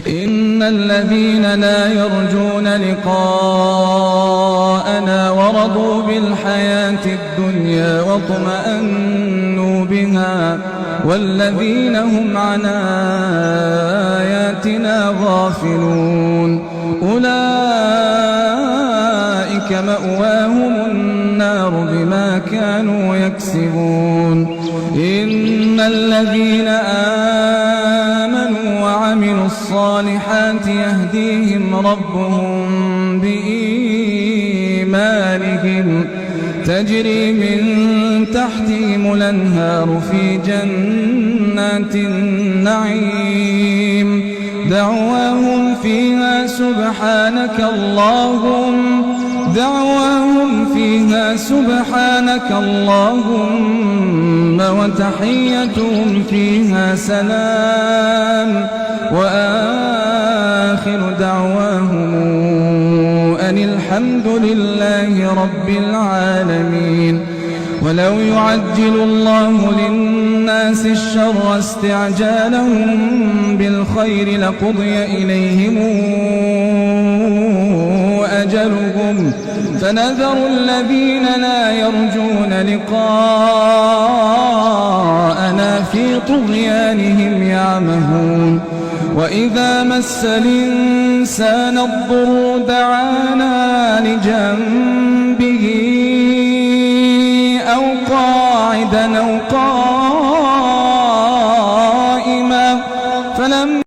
إن الذين لا يرجون لقاءنا ورضوا بالحياة الدنيا واطمأنوا بها والذين هم عن آياتنا غافلون أولئك مأواهم النار بما كانوا يكسبون. إن الذين آمنوا وعملوا الصالحات يهديهم ربهم بإيمانهم تجري من تحتهم الأنهار في جنات النعيم دعواهم فيها سبحانك اللهم وتحيتهم فيها سلام وآخر دعواهم أن الحمد لله رب العالمين. ولو يعجل الله للناس الشر استعجالهم بالخير لقضي إليهم أجلهم فنذر الذين لا يرجون لقاءنا في طغيانهم يعمهون. وإذا مس الإنسان الضر دعانا لجنبه